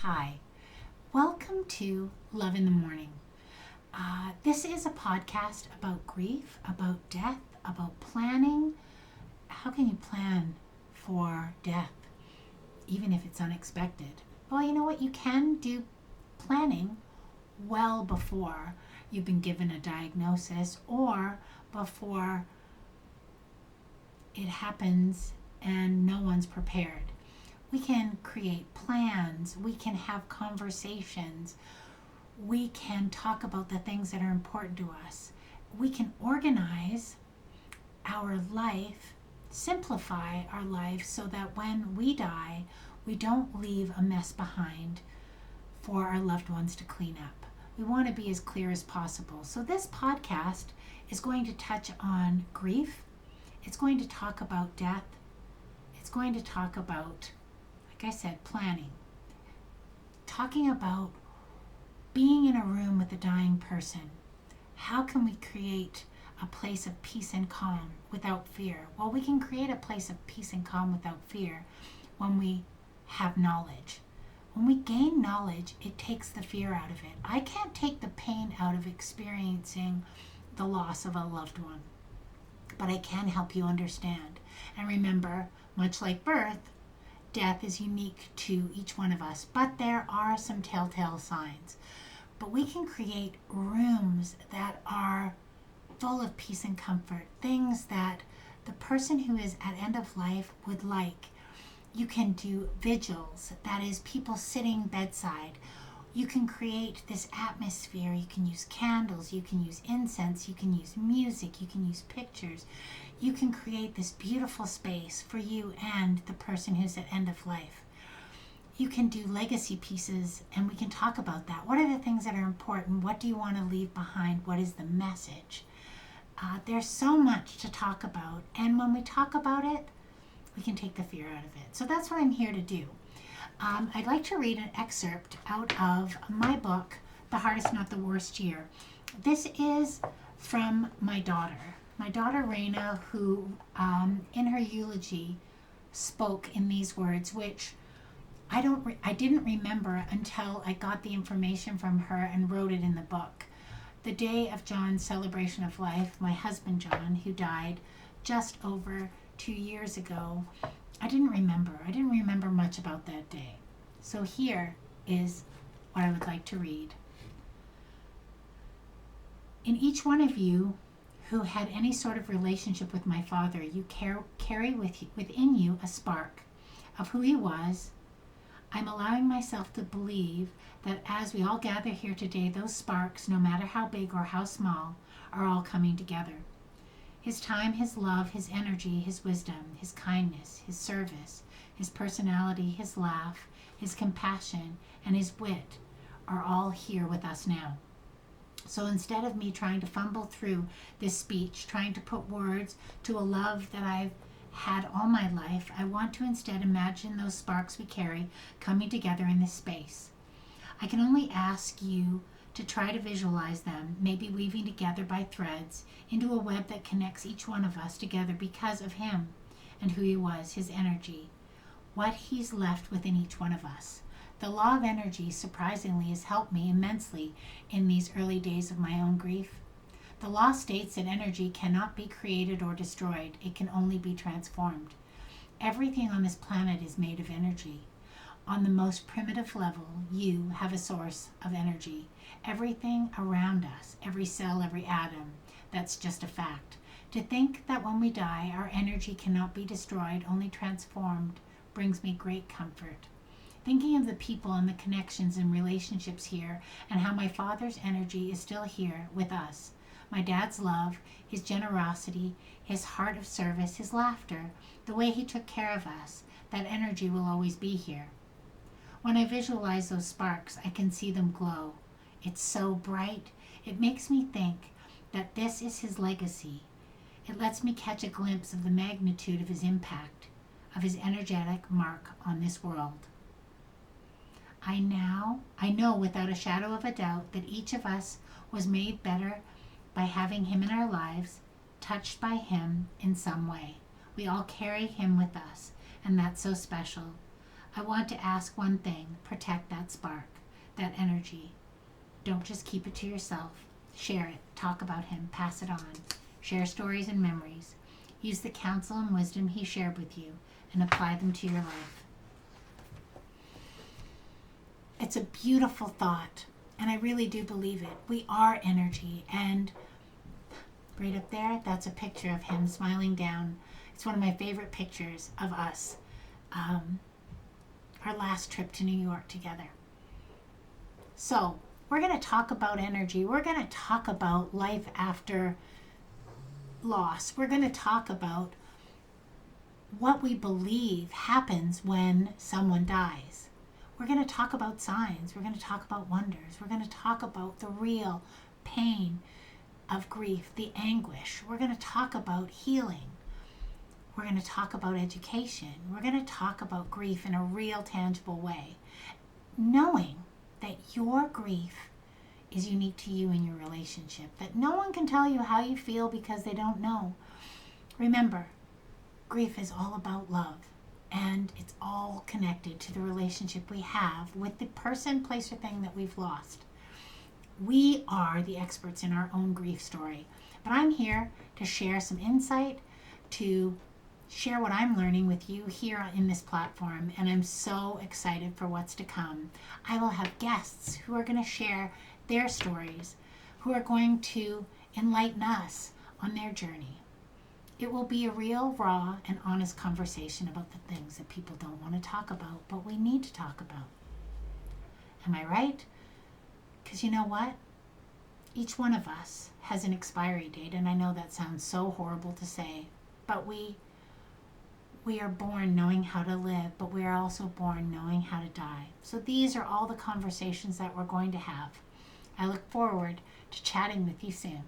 Hi, welcome to Love in the Mourning. This is a podcast about grief, about death, about planning. How can you plan for death, even if it's unexpected? Well, you know what? You can do planning well before you've been given a diagnosis or before it happens and no one's prepared. We can create plans, we can have conversations, we can talk about the things that are important to us. We can organize our life, simplify our life so that when we die, we don't leave a mess behind for our loved ones to clean up. We want to be as clear as possible. So this podcast is going to touch on grief. It's going to talk about death. It's going to talk about, like I said, planning. Talking about being in a room with a dying person. How can we create a place of peace and calm without fear? Well, we can create a place of peace and calm without fear when we have knowledge. When we gain knowledge, it takes the fear out of it. I can't take the pain out of experiencing the loss of a loved one, but I can help you understand. And remember, much like birth, death is unique to each one of us, but there are some telltale signs. But we can create rooms that are full of peace and comfort, things that the person who is at end of life would like. You can do vigils, that is people sitting bedside. You can create this atmosphere. You can use candles, you can use incense, you can use music, you can use pictures. You can create this beautiful space for you and the person who's at end of life. You can do legacy pieces, and we can talk about that. What are the things that are important? What do you want to leave behind? What is the message? There's so much to talk about, and when we talk about it, we can take the fear out of it. So that's what I'm here to do. I'd like to read an excerpt out of my book, The Hardest Not the Worst Year. This is from my daughter Raina, who in her eulogy spoke in these words, which I didn't remember until I got the information from her and wrote it in the book. The day of John's celebration of life, my husband John, who died just over 2 years ago, I didn't remember much about that day. So here is what I would like to read. In each one of you who had any sort of relationship with my father, you carry within you a spark of who he was. I'm allowing myself to believe that as we all gather here today, those sparks, no matter how big or how small, are all coming together. His time, his love, his energy, his wisdom, his kindness, his service, his personality, his laugh, his compassion, and his wit are all here with us now. So instead of me trying to fumble through this speech, trying to put words to a love that I've had all my life, I want to instead imagine those sparks we carry coming together in this space. I can only ask you to try to visualize them, maybe weaving together by threads into a web that connects each one of us together because of him and who he was, his energy, what he's left within each one of us. The law of energy, surprisingly, has helped me immensely in these early days of my own grief. The law states that energy cannot be created or destroyed. It can only be transformed. Everything on this planet is made of energy. On the most primitive level, you have a source of energy. Everything around us, every cell, every atom, that's just a fact. To think that when we die, our energy cannot be destroyed, only transformed, brings me great comfort. Thinking of the people and the connections and relationships here, and how my father's energy is still here with us. My dad's love, his generosity, his heart of service, his laughter, the way he took care of us, that energy will always be here. When I visualize those sparks, I can see them glow. It's so bright. It makes me think that this is his legacy. It lets me catch a glimpse of the magnitude of his impact, of his energetic mark on this world. I know without a shadow of a doubt that each of us was made better by having him in our lives, touched by him in some way. We all carry him with us, and that's so special. I want to ask one thing: protect that spark, that energy. Don't just keep it to yourself. Share it, talk about him, pass it on. Share stories and memories. Use the counsel and wisdom he shared with you and apply them to your life. It's a beautiful thought, and I really do believe it. We are energy, and right up there, that's a picture of him smiling down. It's one of my favorite pictures of us. Our last trip to New York together. So, we're going to talk about energy. We're going to talk about life after loss. We're going to talk about what we believe happens when someone dies. We're going to talk about signs. We're going to talk about wonders. We're going to talk about the real pain of grief, the anguish. We're going to talk about healing. We're going to talk about education. We're going to talk about grief in a real, tangible way, knowing that your grief is unique to you and your relationship, that no one can tell you how you feel because they don't know. Remember, grief is all about love, and it's all connected to the relationship we have with the person, place, or thing that we've lost. We are the experts in our own grief story, but I'm here to share some insight, to share what I'm learning with you here in this platform, and I'm so excited for what's to come. I will have guests who are going to share their stories, who are going to enlighten us on their journey. It will be a real, raw, and honest conversation about the things that people don't want to talk about, but we need to talk about. Am I right? Because you know what? Each one of us has an expiry date, and I know that sounds so horrible to say, but we are born knowing how to live, but we are also born knowing how to die. So these are all the conversations that we're going to have. I look forward to chatting with you soon.